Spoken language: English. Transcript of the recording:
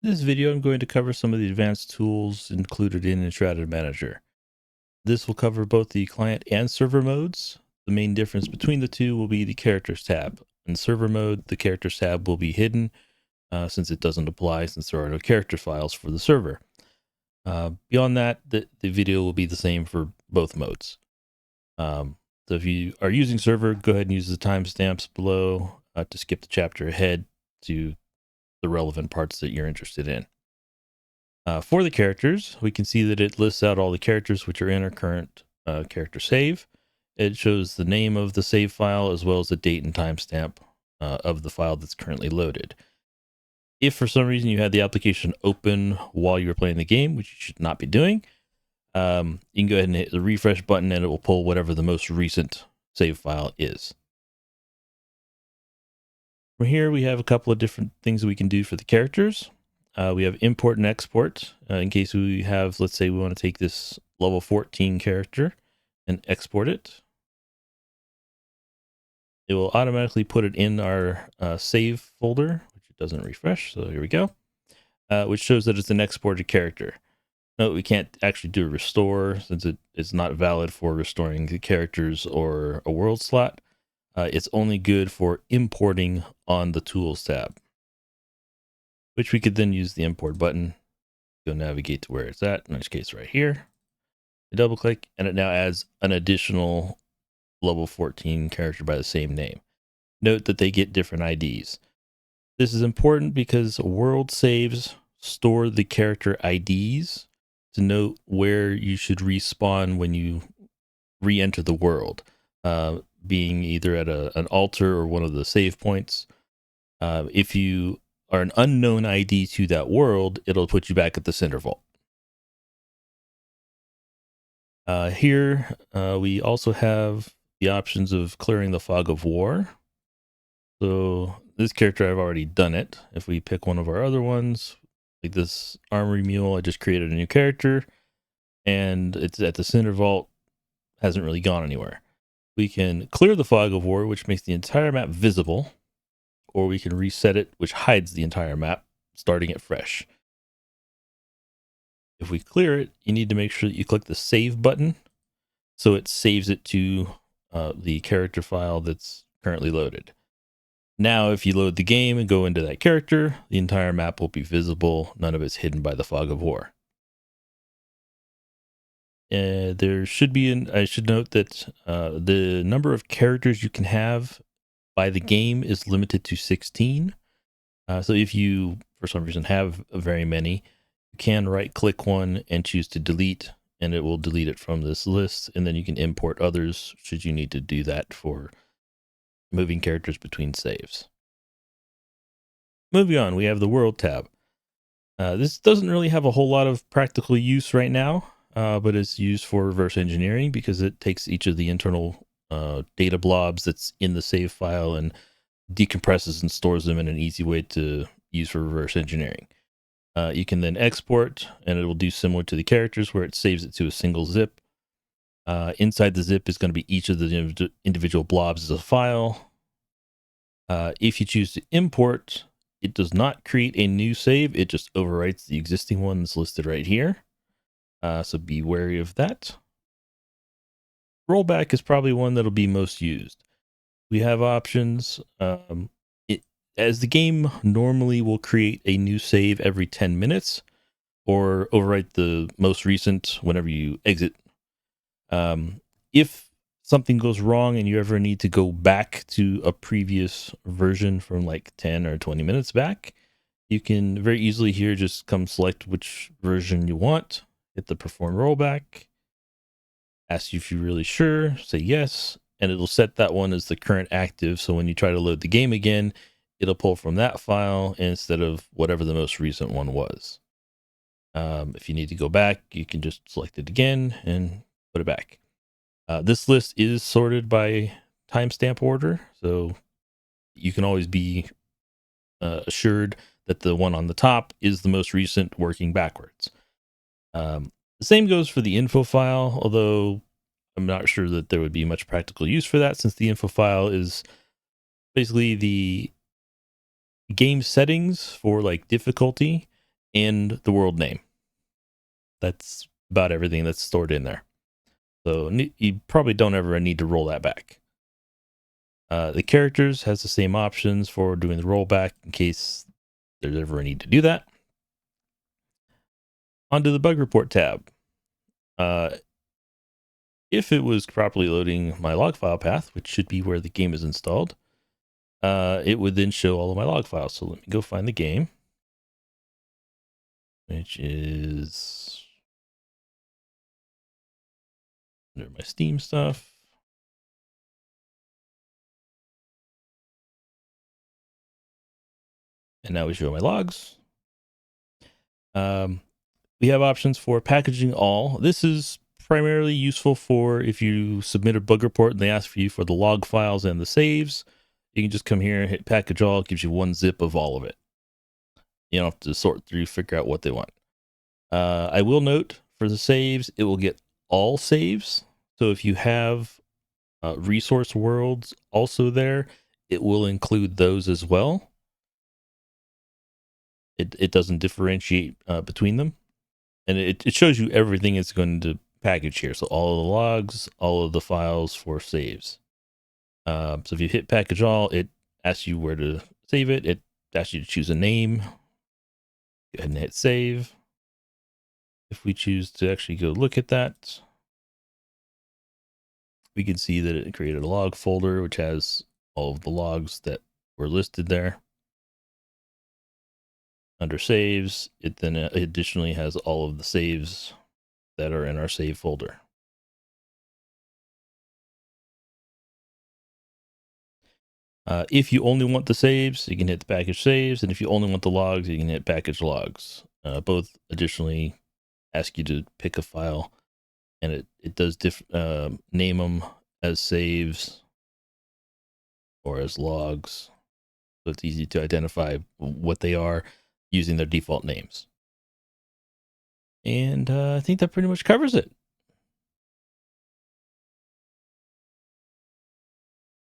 In this video, I'm going to cover some of the advanced tools included in Enshrouded Manager. This will cover both the client and server modes. The main difference between the two will be the characters tab. In server mode, the characters tab will be hidden since it doesn't apply since there are no character files for the server. Beyond that, the video will be the same for both modes. So if you are using server, go ahead and use the timestamps below to skip the chapter ahead to the relevant parts that you're interested in. For the characters, we can see that it lists out all the characters which are in our current character save. It shows the name of the save file as well as the date and timestamp of the file that's currently loaded. If for some reason you had the application open while you were playing the game, which you should not be doing, you can go ahead and hit the refresh button and it will pull whatever the most recent save file is. From here, we have a couple of different things that we can do for the characters. We have import and export in case we have, let's say we want to take this level 14 character and export it. It will automatically put it in our save folder, which it doesn't refresh. So here we go, which shows that it's an exported character. Note we can't actually do a restore since it is not valid for restoring the characters or a world slot. It's only good for importing on the tools tab, which we could then use the import button, go navigate to where it's at, in this case right here. You double click and it now adds an additional level 14 character by the same name. Note that they get different IDs. This is important because world saves store the character IDs to note where you should respawn when you re-enter the world, being either at an altar or one of the save points. If you are an unknown ID to that world, it'll put you back at the center vault. Here, we also have the options of clearing the fog of war. So this character, I've already done it. If we pick one of our other ones, like this armory mule, I just created a new character and it's at the center vault, hasn't really gone anywhere. We can clear the fog of war, which makes the entire map visible, or we can reset it, which hides the entire map, starting it fresh. If we clear it, you need to make sure that you click the save button so it saves it to the character file that's currently loaded. Now, if you load the game and go into that character, the entire map will be visible. None of it's hidden by the fog of war. There should be I should note that the number of characters you can have by the game is limited to 16. So if you, for some reason, have very many, you can right click one and choose to delete, and it will delete it from this list. And then you can import others should you need to do that for moving characters between saves. Moving on, we have the world tab. This doesn't really have a whole lot of practical use right now, but it's used for reverse engineering because it takes each of the internal data blobs that's in the save file and decompresses and stores them in an easy way to use for reverse engineering. You can then export, and it will do similar to the characters where it saves it to a single zip. Inside the zip is going to be each of the individual blobs as a file. If you choose to import, it does not create a new save. It just overwrites the existing one that's listed right here. So be wary of that. Rollback is probably one that'll be most used. We have options. As the game normally will create a new save every 10 minutes or overwrite the most recent whenever you exit. If something goes wrong and you ever need to go back to a previous version from like 10 or 20 minutes back, you can very easily here just come select which version you want, hit the perform rollback, ask you if you're really sure, say yes, and it'll set that one as the current active. So when you try to load the game again, it'll pull from that file instead of whatever the most recent one was. If you need to go back, you can just select it again and put it back. This list is sorted by timestamp order, so you can always be assured that the one on the top is the most recent working backwards. The same goes for the info file, although I'm not sure that there would be much practical use for that since the info file is basically the game settings for like difficulty and the world name. That's about everything that's stored in there. So you probably don't ever need to roll that back. The characters has the same options for doing the rollback in case there's ever a need to do that. Onto the bug report tab. If it was properly loading my log file path, which should be where the game is installed, it would then show all of my log files. So let me go find the game, which is under my Steam stuff. And now we show my logs. We have options for packaging all. This is primarily useful for if you submit a bug report and they ask for you for the log files and the saves. You can just come here and hit package all. It gives you one zip of all of it. You don't have to sort through, figure out what they want. I will note for the saves, it will get all saves. So if you have resource worlds also there, it will include those as well. It doesn't differentiate between them. And it shows you everything it's going to package here. So all of the logs, all of the files for saves. So if you hit package all, it asks you where to save it. It asks you to choose a name. Go ahead and hit save. If we choose to actually go look at that, we can see that it created a log folder, which has all of the logs that were listed there. Under saves, it then additionally has all of the saves that are in our save folder. If you only want the saves, you can hit the package saves. And if you only want the logs, you can hit package logs. Both additionally ask you to pick a file, and it does name them as saves or as logs. So it's easy to identify what they are using their default names. And I think that pretty much covers it.